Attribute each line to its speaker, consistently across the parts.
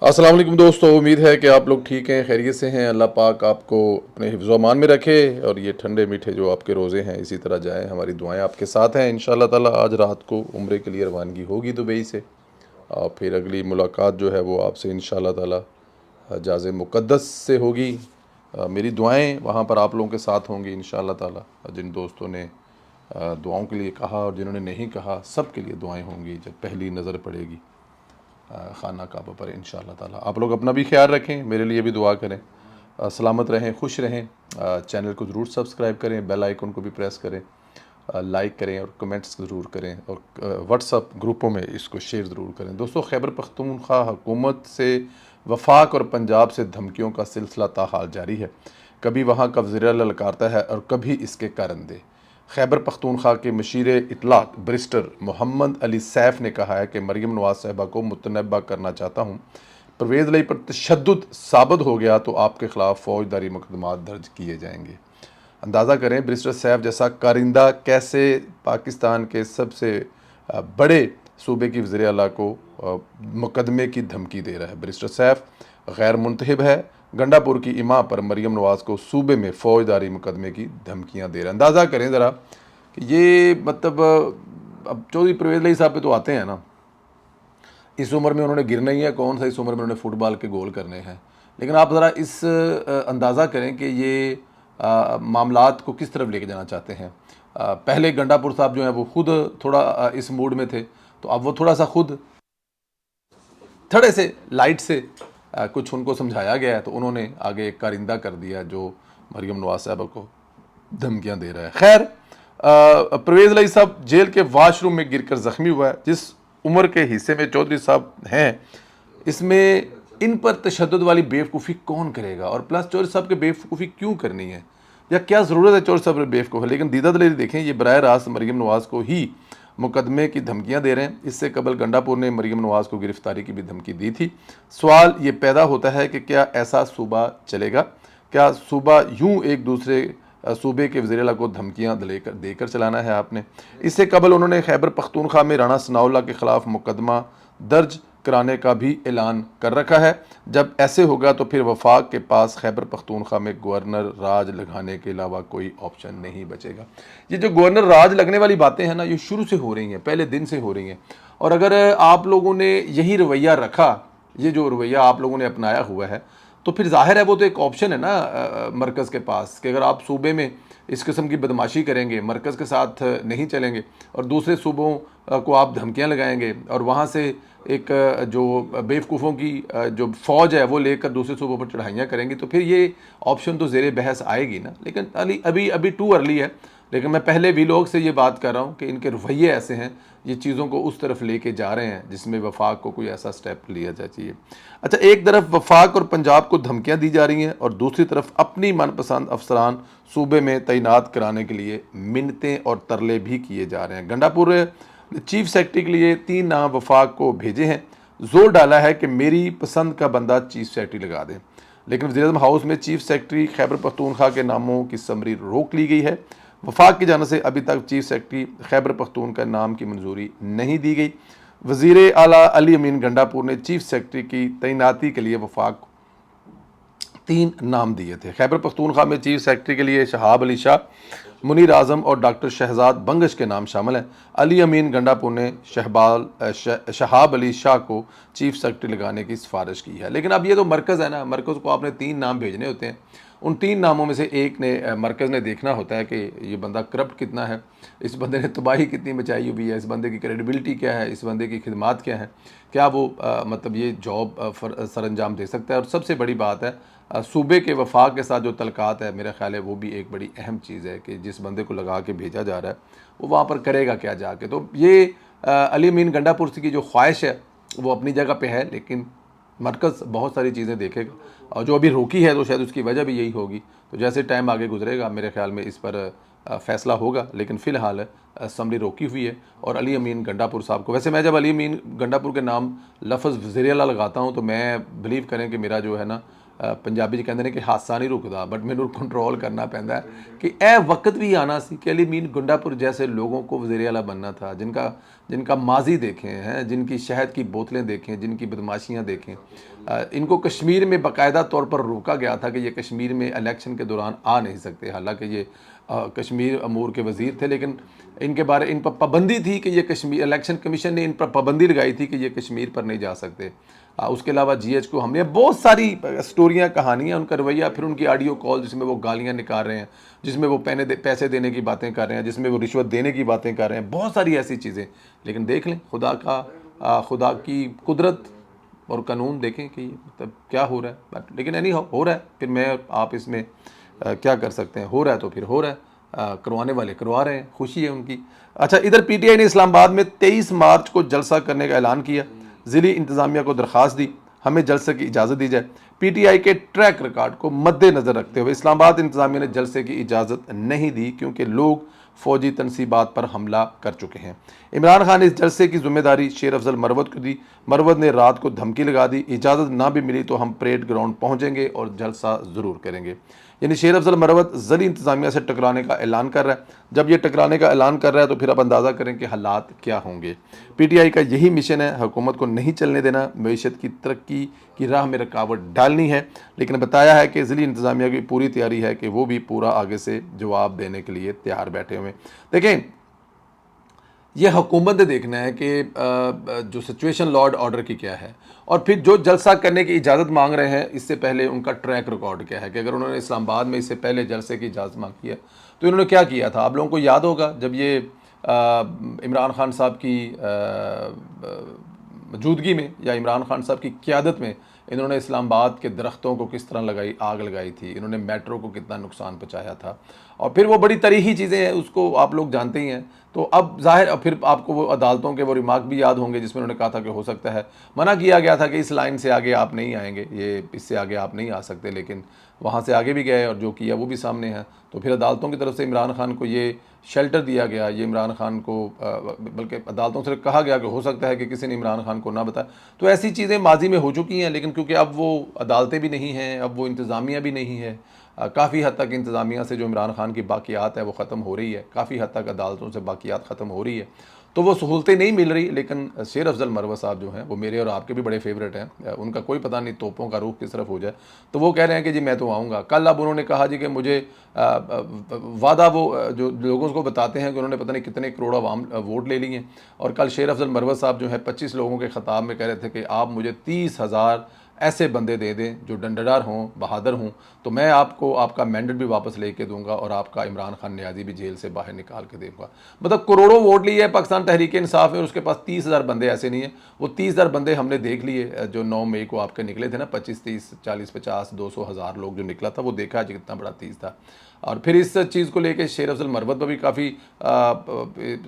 Speaker 1: अस्सलाम वालेकुम दोस्तों, उम्मीद है कि आप लोग ठीक हैं, खैरियत से हैं। अल्लाह पाक आपको अपने हिफ्ज़ व अमान में रखे और ये ठंडे मीठे जो आपके रोज़े हैं इसी तरह जाएं। हमारी दुआएं आपके साथ हैं। इंशाअल्लाह ताला आज रात को उम्रे के लिए रवानगी होगी दुबई से और फिर अगली मुलाकात जो है वो आपसे इंशाअल्लाह ताला जाज़े मुक़द्दस से होगी। मेरी दुआएं वहाँ पर आप लोगों के साथ होंगी इंशाअल्लाह ताला। जिन दोस्तों ने दुआओं के लिए कहा और जिन्होंने नहीं कहा, सब के लिए दुआएं होंगी जब पहली नज़र पड़ेगी खाना काबा पर इंशाअल्लाह ताला। आप लोग अपना भी ख्याल रखें, मेरे लिए भी दुआ करें। सलामत रहें, खुश रहें। चैनल को ज़रूर सब्सक्राइब करें, बेल आइकन को भी प्रेस करें, लाइक करें और कमेंट्स ज़रूर करें और व्हाट्सअप ग्रुपों में इसको शेयर ज़रूर करें। दोस्तों, खैबर पख्तूनख्वा हुकूमत से वफाक और पंजाब से धमकियों का सिलसिला ताहाल जारी है। कभी वहाँ का वज़ीर आला ललकारता है और कभी इसके कारिंदे। खैबर पख्तूनख्वा के मशीर इतलात बैरिस्टर मोहम्मद अली सैफ ने कहा है कि मरीम नवाज साहिबा को मुतनब्बा करना चाहता हूँ। परवेज़ लाई पर तशद्दुद साबित हो गया तो आपके ख़िलाफ़ फ़ौजदारी मुकदमात दर्ज किए जाएंगे। अंदाज़ा करें बैरिस्टर सैफ जैसा कारिंदा कैसे पाकिस्तान के सबसे बड़े सूबे की वज़ीर आला को मुकदमे की धमकी दे रहा है। बैरिस्टर सैफ गैर मुंतहिब है, गंडापुर की इमां पर मरीम नवाज़ को सूबे में फ़ौजदारी मुकदमे की धमकियाँ दे रहे हैं। अंदाज़ा करें ज़रा कि ये मतलब अब चौधरी परवेज़ लाई साहब पे तो आते हैं ना, इस उम्र में उन्होंने गिरना ही है, कौन सा इस उम्र में उन्होंने फुटबॉल के गोल करने हैं। लेकिन आप ज़रा इस अंदाज़ा करें कि ये मामलात को किस तरफ लेके जाना चाहते हैं। पहले गंडापुर साहब जो हैं वो खुद थोड़ा इस मूड में थे, तो अब वो थोड़ा सा खुद थोड़े से लाइट से कुछ उनको समझाया गया है तो उन्होंने आगे एक कारिंदा कर दिया जो मरीम नवाज साहबा को धमकियां दे रहा है। खैर, परवेज़ लाई साहब जेल के वाशरूम में गिरकर ज़ख्मी हुआ है। जिस उम्र के हिस्से में चौधरी साहब हैं, इसमें इन पर तशद्दुद वाली बेवकूफ़ी कौन करेगा और प्लस चौधरी साहब की बेवकूफ़ी क्यों करनी है या क्या ज़रूरत है चौधरी साहब बेवकूफ़ी। लेकिन दीदा दलेरी देखें, ये बराह रास्त मरीम नवाज़ को ही मुकदमे की धमकियां दे रहे हैं। इससे कबल गंडापुर ने मरीम नवाज़ को गिरफ्तारी की भी धमकी दी थी। सवाल ये पैदा होता है कि क्या ऐसा सूबा चलेगा? क्या सूबा यूं एक दूसरे सूबे के वज़ीर आला को धमकियां देकर चलाना है आपने? इससे कबल उन्होंने खैबर पख्तूनख्वा में राणा सनाउल्लाह के ख़िलाफ़ मुकदमा दर्ज कराने का भी ऐलान कर रखा है। जब ऐसे होगा तो फिर वफाक के पास खैबर पख्तूनख्वा में गवर्नर राज लगाने के अलावा कोई ऑप्शन नहीं बचेगा। ये जो गवर्नर राज लगने वाली बातें हैं ना, ये शुरू से हो रही हैं, पहले दिन से हो रही हैं। और अगर आप लोगों ने यही रवैया रखा, ये जो रवैया आप लोगों ने अपनाया हुआ है, तो फिर जाहिर है वो तो एक ऑप्शन है ना मरकज़ के पास कि अगर आप सूबे में इस किस्म की बदमाशी करेंगे, मरकज़ के साथ नहीं चलेंगे और दूसरे सूबों को आप धमकियां लगाएंगे और वहाँ से एक जो बेवकूफ़ों की जो फ़ौज है वो लेकर दूसरे सूबों पर चढ़ाइयाँ करेंगी, तो फिर ये ऑप्शन तो ज़ेरे बहस आएगी ना। लेकिन अभी अभी टू अर्ली है। लेकिन मैं पहले वीलॉग से ये बात कर रहा हूँ कि इनके रवैये ऐसे हैं, ये चीज़ों को उस तरफ लेके जा रहे हैं जिसमें वफाक को कोई ऐसा स्टेप लिया जा चाहिए। अच्छा, एक तरफ वफाक और पंजाब को धमकियाँ दी जा रही हैं और दूसरी तरफ अपनी मनपसंद अफसरान सूबे में तैनात कराने के लिए मिन्नतें और तरले भी किए जा रहे हैं। गंडापुर ने चीफ सेक्रेटरी के लिए 3 नाम वफाक को भेजे हैं। जोर डाला है कि मेरी पसंद का बंदा चीफ सेक्रेटरी लगा दें। लेकिन वज़ीर-ए-आज़म हाउस में चीफ सेक्रेटरी खैबर पख्तूनख्वा के नामों की समरी रोक ली गई है। वफाक की जानिब से अभी तक चीफ सेक्रेटरी खैबर पख्तूनख्वा के नाम की मंजूरी नहीं दी गई। वज़ीर आला अली अमीन गंडापुर ने चीफ सेक्रेटरी की तैनाती के लिए वफाक 3 नाम दिए थे। खैबर पख्तूनख्वा में चीफ सेक्रेटरी के लिए शहाब अली शाह, मुनीर आज़म और डॉक्टर शहजाद बंगश के नाम शामिल हैं। अली अमीन गंडापुर ने शहाब अली शाह को चीफ सेक्रेटरी लगाने की सिफारिश की है। लेकिन अब ये तो मरकज़ है ना, मरकज़ को आपने 3 नाम भेजने होते हैं। उन 3 नामों में से एक ने मरकज़ ने देखना होता है कि ये बंदा करप्ट कितना है, इस बंदे ने तबाही कितनी मचाई हुई है, इस बंदे की क्रेडिबिलिटी क्या है, इस बंदे की खिदमात क्या है, क्या वो मतलब ये जॉब सर अंजाम दे सकता है। और सबसे बड़ी बात है सूबे के वफाक के साथ जो तलकात है, मेरा ख्याल है वो भी एक बड़ी अहम चीज़ है कि जिस बंदे को लगा के भेजा जा रहा है वो वहाँ पर करेगा क्या जाके। तो ये अली अमीन गंडापुर की जो ख्वाहिश है वो अपनी जगह पे है, लेकिन मरकज़ बहुत सारी चीज़ें देखेगा और जो अभी रोकी है तो शायद उसकी वजह भी यही होगी। तो जैसे टाइम आगे गुजरेगा मेरे ख्याल में इस पर फ़ैसला होगा। लेकिन फ़िलहाल असम्बली रोकी हुई है और अली अमीन गंडापुर साहब को, वैसे मैं जब अली अमीन गंडापुर के नाम लफ्ज़ वज़ीर आला लगाता हूँ तो मैं बिलीव करें कि मेरा जो है ना पंजाबी कहते हैं कि हादसा नहीं रुकता, बट मैनू कंट्रोल करना पैंदा है कि ए वक्त भी आना सी कि अली मीन गुंडापुर जैसे लोगों को वज़ीर आला बनना था, जिनका माजी देखें हैं, जिनकी शहद की बोतलें देखें, जिनकी बदमाशियाँ देखें। इनको कश्मीर में बाकायदा तौर पर रोका गया था कि ये कश्मीर में इलेक्शन के दौरान आ नहीं सकते, हालांकि ये कश्मीर अमूर के वज़ीर थे, लेकिन इन पर पाबंदी थी कि ये कश्मीर इलेक्शन कमीशन ने इन पर पाबंदी लगाई थी कि ये कश्मीर पर नहीं जा सकते। उसके अलावा GH को हमने बहुत सारी स्टोरियाँ, कहानियाँ, उनका रवैया, फिर उनकी ऑडियो कॉल जिसमें वो गालियाँ निकाल रहे हैं, जिसमें वो पैसे देने की बातें कर रहे हैं, जिसमें वो रिश्वत देने की बातें कर रहे हैं, बहुत सारी ऐसी चीज़ें। लेकिन देख लें खुदा की कुदरत और कानून देखें कि मतलब क्या हो रहा है। लेकिन एनी हो रहा है, फिर मैं आप इसमें क्या कर सकते हैं, हो रहा है तो फिर हो रहा है, करवाने वाले करवा रहे हैं, खुशी है उनकी। अच्छा, इधर PTI ने इस्लामाबाद में 23 मार्च को जलसा करने का ऐलान किया। ज़िली इंतज़ामिया को दरख्वास्त दी हमें जलसे की इजाज़त दी जाए। PTI के ट्रैक रिकॉर्ड को मद्देनज़र रखते हुए इस्लामाबाद इंतज़ामिया ने जलसे की इजाज़त नहीं दी क्योंकि लोग फ़ौजी तनसीबात पर हमला कर चुके हैं। इमरान खान ने इस जलसे की जिम्मेदारी शेर अफजल मरवत को दी। मरवत ने रात को धमकी लगा दी, इजाज़त ना भी मिली तो हम परेड ग्राउंड पहुँचेंगे और जलसा ज़रूर करेंगे। यानी शेर अफजल मरवत ज़िली इंतज़ामिया से टकराने का ऐलान कर रहा है। जब ये टकराने का ऐलान कर रहा है तो फिर आप अंदाज़ा करें कि हालात क्या होंगे। PTI का यही मिशन है, हुकूमत को नहीं चलने देना, मईशत की तरक्की की राह में रुकावट डालनी है। लेकिन बताया है कि ज़िली इंतज़ामिया की पूरी तैयारी है कि वो भी पूरा आगे से जवाब देने के लिए तैयार बैठे हुए। देखें, ये हुकूमत ने देखना है कि जो सिचुएशन लॉ एंड ऑर्डर की क्या है, और फिर जो जलसा करने की इजाज़त मांग रहे हैं, इससे पहले उनका ट्रैक रिकॉर्ड क्या है कि अगर उन्होंने इस्लामाबाद में इससे पहले जलसे की इजाज़त मांगी है तो इन्होंने क्या किया था। आप लोगों को याद होगा जब ये इमरान खान साहब की मौजूदगी में या इमरान खान साहब की क़यादत में इन्होंने इस्लामाबाद के दरख्तों को किस तरह आग लगाई थी, इन्होंने मेट्रो को कितना नुकसान पहुँचाया था, और फिर वो बड़ी तरीही चीज़ें हैं, उसको आप लोग जानते ही हैं। तो अब ज़ाहिर, फिर आपको वो अदालतों के वो रिमार्क भी याद होंगे जिसमें उन्होंने कहा था कि हो सकता है, मना किया गया था कि इस लाइन से आगे आप नहीं आएंगे, ये इससे आगे आप नहीं आ सकते, लेकिन वहाँ से आगे भी गए और जो किया वो भी सामने है। तो फिर अदालतों की तरफ से इमरान खान को ये शेल्टर दिया गया, ये इमरान खान को बल्कि अदालतों से कहा गया कि हो सकता है कि किसी ने इमरान खान को ना बताया। तो ऐसी चीज़ें माजी में हो चुकी हैं, लेकिन क्योंकि अब वो अदालतें भी नहीं हैं, अब वो इंतज़ामिया भी नहीं है, काफ़ी हद तक इंतज़ामिया से जो इमरान खान की बाक़ियात है वो ख़त्म हो रही है, काफ़ी हद तक अदालतों से बाक़ियात ख़त्म हो रही है, तो वो सहूलतें नहीं मिल रही। लेकिन शेर अफजल मरवत साहब जो हैं वो मेरे और आपके भी बड़े फेवरेट हैं, उनका कोई पता नहीं तोपों का रुख किस तरफ हो जाए, तो वो कह रहे हैं कि जी मैं तो आऊँगा। कल अब उन्होंने कहा जी कि मुझे वादा, वो जो लोगों को बताते हैं कि उन्होंने पता नहीं कितने करोड़ अवाम वोट ले लिए, और कल शेर अफजल मरवत साहब जो है 25 लोगों के ख़िताब में कह रहे थे कि आप मुझे 30,000 ऐसे बंदे दे दें जो डंडदार हों, बहादुर हों, तो मैं आपको आपका मैंडेट भी वापस लेके दूंगा और आपका इमरान खान नियाज़ी भी जेल से बाहर निकाल के दूंगा। मतलब करोड़ों वोट लिए है पाकिस्तान तहरीक इंसाफ में, और उसके पास 30,000 बंदे ऐसे नहीं है। वो 30,000 बंदे हमने देख लिए जो 9 मई को आपके निकले थे ना, 25, 30, 40, 50, 200, 1000 लोग जो निकला था, वो देखा जी कितना बड़ा तीज था। और फिर इस चीज़ को लेके शेर अफजल मरवत पर भी काफ़ी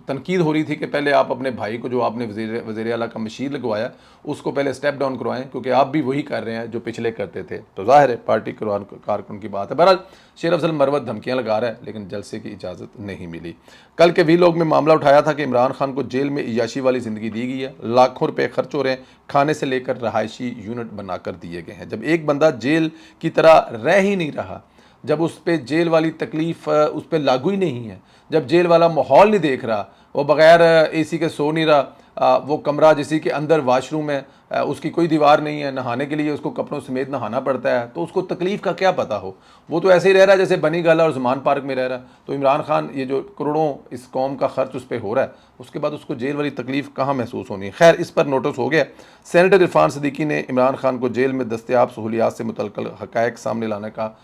Speaker 1: तनकीद हो रही थी कि पहले आप अपने भाई को जो आपने वज़ीर आला का मशीर लगवाया उसको पहले स्टेप डाउन करवाएं, क्योंकि आप भी वही कर रहे हैं जो पिछले करते थे। तो ज़ाहिर है पार्टी कारकुन की बात है। बहरहाल शेर अफजल मरवत धमकियाँ लगा रहा है, लेकिन जलसे की इजाज़त नहीं मिली। कल के वीलॉग में मामला उठाया था कि इमरान खान को जेल में इयाशी वाली ज़िंदगी दी गई है, लाखों रुपये खर्च हो रहे हैं, खाने से लेकर रहायशी यूनिट बनाकर दिए गए हैं। जब एक बंदा जेल की तरह रह ही नहीं रहा, जब उस पर जेल वाली तकलीफ़ उस पर लागू ही नहीं है, जब जेल वाला माहौल नहीं देख रहा, वो बग़ैर AC के सो नहीं रहा, वो कमरा जिसी के अंदर वाशरूम है, उसकी कोई दीवार नहीं है, नहाने के लिए उसको कपड़ों समेत नहाना पड़ता है, तो उसको तकलीफ़ का क्या पता हो। वो तो ऐसे ही रह रहा है जैसे बनी गाला और ज़मान पार्क में रह रहा है। तो इमरान खान, ये जो करोड़ों इस कौम का ख़र्च उस पर हो रहा है, उसके बाद उसको जेल वाली तकलीफ़ कहाँ महसूस होनी है। खैर, इस पर नोटिस हो गया। सेनेटर इरफान सिद्दीकी ने इमरान खान को जेल में दस्तयाब सहूलियात से मुतल्लिक़ हक़ाइक़ सामने लाने का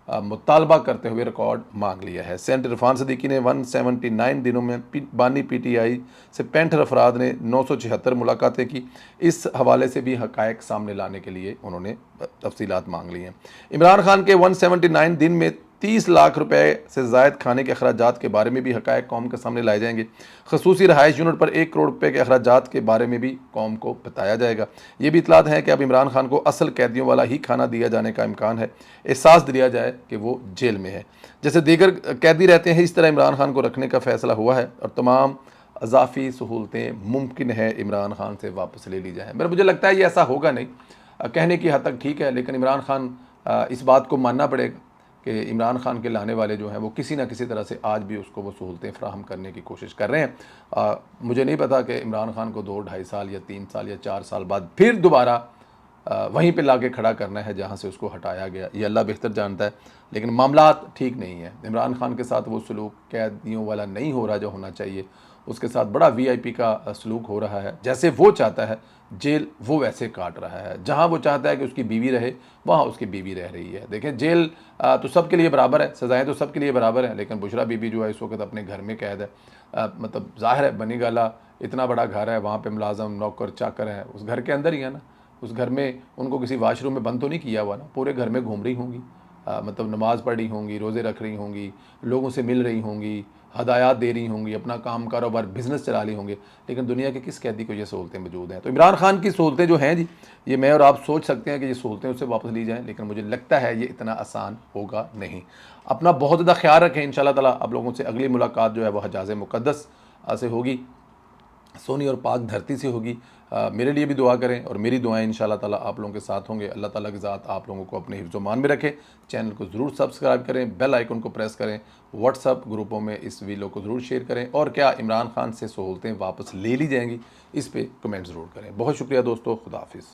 Speaker 1: मुतालबा करते हुए रिकॉर्ड मांग लिया है। सेनेटर इरफान सिद्दीकी ने 179 दिनों में बानी PTI से 65 अफराद ने 976 मुलाकातें की। इस हवाले से भी हक़ाइक़ सामने लाने के लिए उन्होंने तफसीलात मांग ली हैं। इमरान खान के 179 दिन में 30 लाख रुपए से ज़ायद खाने के अखराजात के बारे में भी हक़ाइक़ कौम के सामने लाए जाएंगे। खसूसी रहायश यूनिट पर 1 करोड़ रुपए के अखराजात के बारे में भी कौम को बताया जाएगा। ये भी इतलात है कि अब इमरान खान को असल कैदियों वाला ही खाना दिया जाने का इम्कान है। एहसास दिया जाए कि वो जेल में है, जैसे दीगर कैदी रहते हैं, इस तरह इमरान खान को रखने का फ़ैसला हुआ है और तमाम अजाफ़ी सहूलतें मुमकिन है इमरान खान से वापस ले ली जाए। मगर मुझे लगता है ये ऐसा होगा नहीं। कहने की हद तक ठीक है, लेकिन इमरान खान इस बात को मानना पड़ेगा कि इमरान खान के लाने वाले जो हैं वो किसी ना किसी तरह से आज भी उसको वो सहूलतें फ़राहम करने की कोशिश कर रहे हैं। मुझे नहीं पता कि इमरान खान को 2-2.5 साल या 3 साल या 4 साल बाद फिर दोबारा वहीं पे लाके खड़ा करना है जहाँ से उसको हटाया गया, ये अल्लाह बेहतर जानता है। लेकिन मामलात ठीक नहीं है। इमरान खान के साथ वो सलूक कैदियों वाला नहीं हो रहा जो होना चाहिए। उसके साथ बड़ा वीआईपी का सलूक हो रहा है। जैसे वो चाहता है जेल वो वैसे काट रहा है। जहाँ वो चाहता है कि उसकी बीवी रहे वहाँ उसकी बीवी रह रही है। देखें जेल तो सबके लिए बराबर है, सज़ाएँ तो सबके लिए बराबर हैं, लेकिन बुशरा बीबी जो है इस वक्त अपने घर में कैद है। मतलब ज़ाहिर है बनी गाला इतना बड़ा घर है, वहाँ पे मुलाजम नौकर चाकर हैं, उस घर के अंदर ही है ना। उस घर में उनको किसी वाशरूम में बंद तो नहीं किया हुआ ना, पूरे घर में घूम रही होंगी। मतलब नमाज़ पढ़ रही होंगी, रोज़े रख रही होंगी, लोगों से मिल रही होंगी, हदायत दे रही होंगी, अपना काम कारोबार बिज़नेस चला रही होंगे। लेकिन दुनिया के किस कैदी को ये सहूलतें मौजूद हैं? तो इमरान खान की सहूलतें जो हैं जी, ये मैं और आप सोच सकते हैं कि ये सहूलतें उससे वापस ली जाएँ, लेकिन मुझे लगता है ये इतना आसान होगा नहीं। अपना बहुत ज़्यादा ख्याल रखें। इंशाअल्लाह ताला आप लोगों से अगली मुलाकात जो है वो हजाज़ मुक़द्दस से होगी, सोनी और पाक धरती से होगी। मेरे लिए भी दुआ करें और मेरी दुआएं इंशाअल्लाह ताला आप लोगों के साथ होंगे। अल्लाह ताला की ज़ात आप लोगों को अपने हिफ्ज़-ओ-मान में रखे। चैनल को ज़रूर सब्सक्राइब करें, बेल आइकन को प्रेस करें, व्हाट्सअप ग्रुपों में इस वीडियो को ज़रूर शेयर करें, और क्या इमरान खान से सहूलतें वापस ले ली जाएंगी इस पर कमेंट ज़रूर करें। बहुत शुक्रिया दोस्तों, खुदा हाफिज़।